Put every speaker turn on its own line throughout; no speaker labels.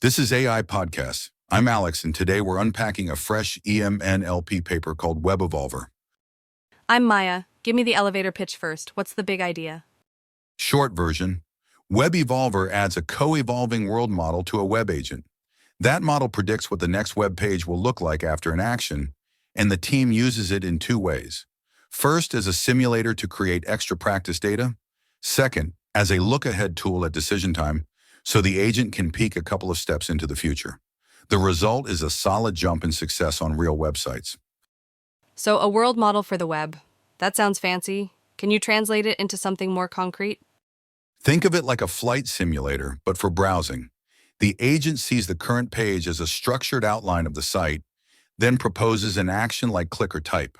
This is AI Podcast. I'm Alex, and today we're unpacking a fresh EMNLP paper called WebEvolver.
I'm Maya. Give me the elevator pitch first. What's the big idea?
Short version, WebEvolver adds a co-evolving world model to a web agent. That model predicts what the next web page will look like after an action, and the team uses it in two ways. First, as a simulator to create extra practice data. Second, as a look-ahead tool at decision time, so the agent can peek a couple of steps into the future. The result is a solid jump in success on real websites.
So, a world model for the web. That sounds fancy. Can you translate it into something more concrete?
Think of it like a flight simulator, but for browsing. The agent sees the current page as a structured outline of the site, then proposes an action like click or type.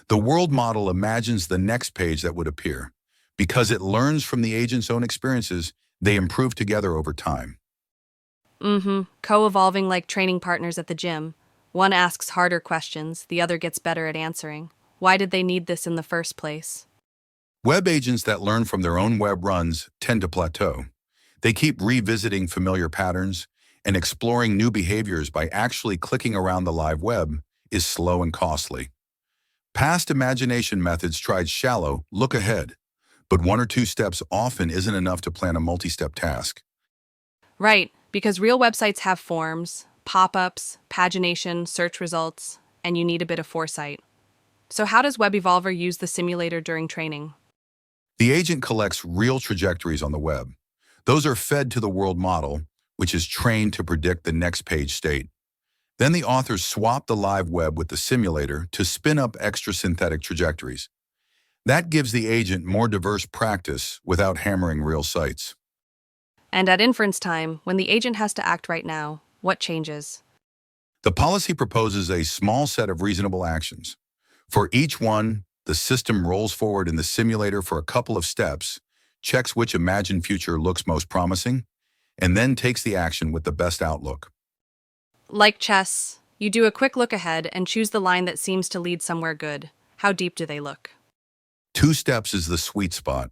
The world model imagines the next page that would appear. Because it learns from the agent's own experiences, they improve together over time.
Co-evolving like training partners at the gym. One asks harder questions, the other gets better at answering. Why did they need this in the first place?
Web agents that learn from their own web runs tend to plateau. They keep revisiting familiar patterns, and exploring new behaviors by actually clicking around the live web is slow and costly. Past imagination methods tried shallow, look ahead, but one or two steps often isn't enough to plan a multi-step task.
Right, because real websites have forms, pop-ups, pagination, search results, and you need a bit of foresight. So how does WebEvolver use the simulator during training?
The agent collects real trajectories on the web. Those are fed to the world model, which is trained to predict the next page state. Then the authors swap the live web with the simulator to spin up extra synthetic trajectories. That gives the agent more diverse practice without hammering real sites.
And at inference time, when the agent has to act right now, what changes?
The policy proposes a small set of reasonable actions. For each one, the system rolls forward in the simulator for a couple of steps, checks which imagined future looks most promising, and then takes the action with the best outlook.
Like chess, you do a quick look ahead and choose the line that seems to lead somewhere good. How deep do they look?
2 steps is the sweet spot.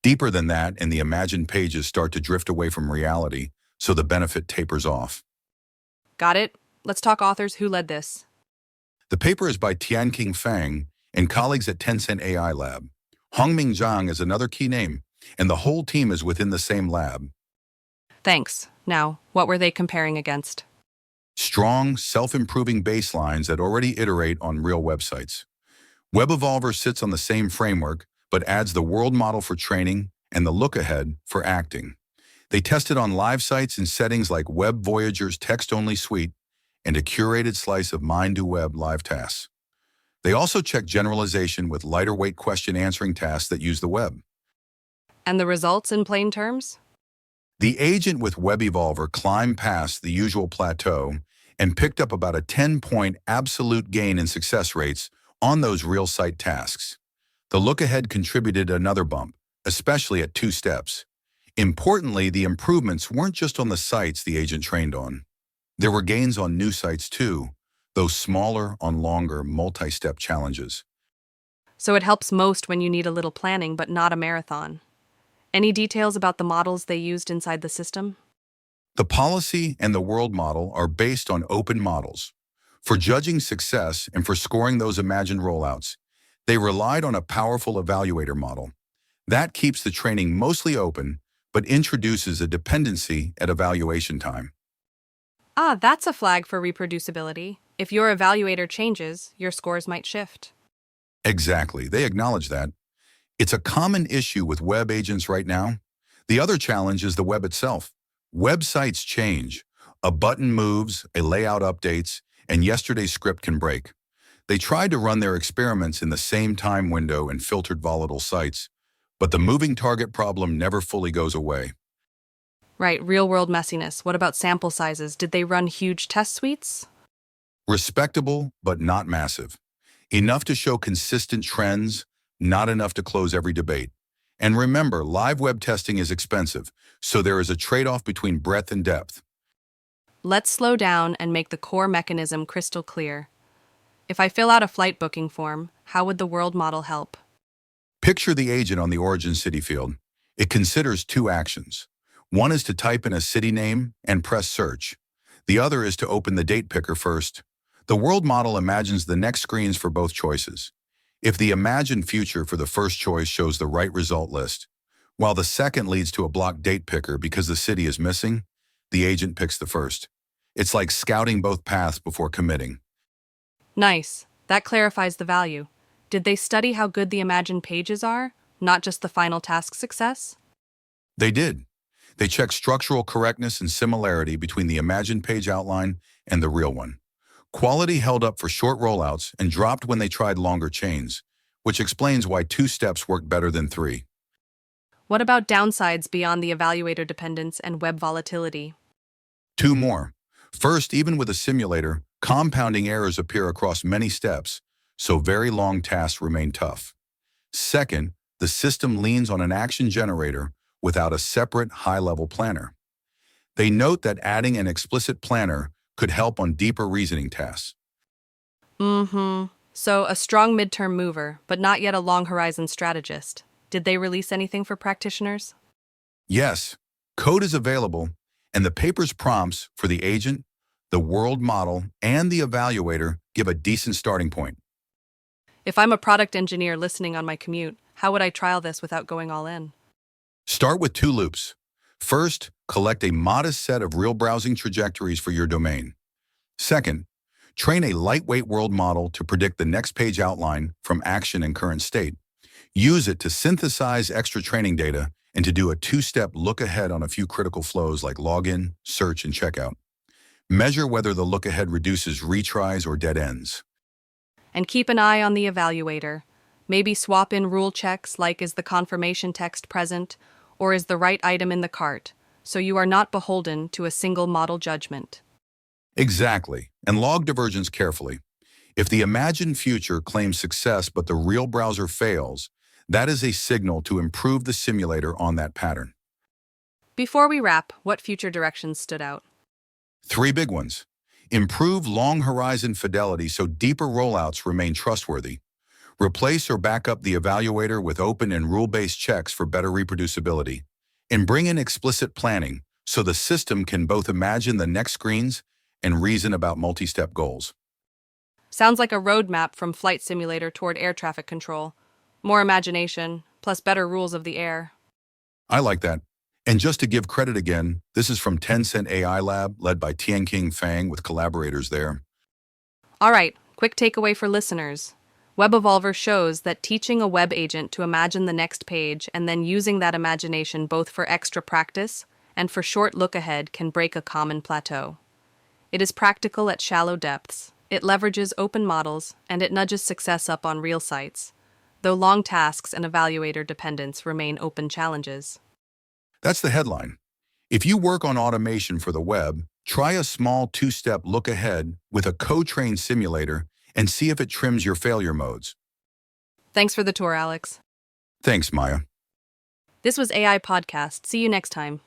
Deeper than that, and the imagined pages start to drift away from reality, so the benefit tapers off.
Got it? Let's talk authors who led this.
The paper is by Tianqing Fang and colleagues at Tencent AI Lab. Hongming Zhang is another key name, and the whole team is within the same lab.
Thanks. Now, what were they comparing against?
Strong, self-improving baselines that already iterate on real websites. WebEvolver sits on the same framework, but adds the world model for training and the look-ahead for acting. They tested on live sites in settings like Web Voyager's text-only suite and a curated slice of Mind2Web live tasks. They also checked generalization with lighter-weight question-answering tasks that use the web.
And the results in plain terms?
The agent with WebEvolver climbed past the usual plateau and picked up about a 10-point absolute gain in success rates on those real site tasks. The look-ahead contributed another bump, especially at 2 steps. Importantly, the improvements weren't just on the sites the agent trained on. There were gains on new sites too, though smaller on longer, multi-step challenges.
So it helps most when you need a little planning, but not a marathon. Any details about the models they used inside the system?
The policy and the world model are based on open models. For judging success and for scoring those imagined rollouts, they relied on a powerful evaluator model. That keeps the training mostly open, but introduces a dependency at evaluation time.
That's a flag for reproducibility. If your evaluator changes, your scores might shift.
Exactly, they acknowledge that. It's a common issue with web agents right now. The other challenge is the web itself. Websites change. A button moves, a layout updates, and yesterday's script can break. They tried to run their experiments in the same time window and filtered volatile sites, but the moving target problem never fully goes away.
Right, real-world messiness. What about sample sizes? Did they run huge test suites?
Respectable, but not massive. Enough to show consistent trends, not enough to close every debate. And remember, live web testing is expensive, so there is a trade-off between breadth and depth.
Let's slow down and make the core mechanism crystal clear. If I fill out a flight booking form, how would the world model help?
Picture the agent on the origin city field. It considers 2 actions. One is to type in a city name and press search. The other is to open the date picker first. The world model imagines the next screens for both choices. If the imagined future for the first choice shows the right result list, while the second leads to a blocked date picker because the city is missing, the agent picks the first. It's like scouting both paths before committing.
Nice. That clarifies the value. Did they study how good the imagined pages are, not just the final task success?
They did. They checked structural correctness and similarity between the imagined page outline and the real one. Quality held up for short rollouts and dropped when they tried longer chains, which explains why 2 steps worked better than 3.
What about downsides beyond the evaluator dependence and web volatility?
2 more. First, even with a simulator, compounding errors appear across many steps, so very long tasks remain tough. Second, the system leans on an action generator without a separate high-level planner. They note that adding an explicit planner could help on deeper reasoning tasks.
So a strong midterm mover, but not yet a long horizon strategist. Did they release anything for practitioners?
Yes, code is available, and the paper's prompts for the agent, the world model, and the evaluator give a decent starting point.
If I'm a product engineer listening on my commute, how would I trial this without going all in?
Start with 2 loops. First, collect a modest set of real browsing trajectories for your domain. Second, train a lightweight world model to predict the next page outline from action and current state. Use it to synthesize extra training data and to do a 2-step look ahead on a few critical flows like login, search, and checkout. Measure whether the look ahead reduces retries or dead ends.
And keep an eye on the evaluator. Maybe swap in rule checks like is the confirmation text present or is the right item in the cart, so you are not beholden to a single model judgment.
Exactly, and log divergence carefully. If the imagined future claims success but the real browser fails, that is a signal to improve the simulator on that pattern.
Before we wrap, what future directions stood out?
3 big ones. Improve long horizon fidelity so deeper rollouts remain trustworthy. Replace or back up the evaluator with open and rule-based checks for better reproducibility. And bring in explicit planning so the system can both imagine the next screens and reason about multi-step goals.
Sounds like a roadmap from flight simulator toward air traffic control. More imagination, plus better rules of the air.
I like that. And just to give credit again, this is from Tencent AI Lab, led by Tianqing Fang with collaborators there.
All right, quick takeaway for listeners. WebEvolver shows that teaching a web agent to imagine the next page and then using that imagination both for extra practice and for short look ahead can break a common plateau. It is practical at shallow depths, it leverages open models, and it nudges success up on real sites, though long tasks and evaluator dependence remain open challenges.
That's the headline. If you work on automation for the web, try a small 2-step look ahead with a co-trained simulator and see if it trims your failure modes.
Thanks for the tour, Alex.
Thanks, Maya.
This was AI Podcast. See you next time.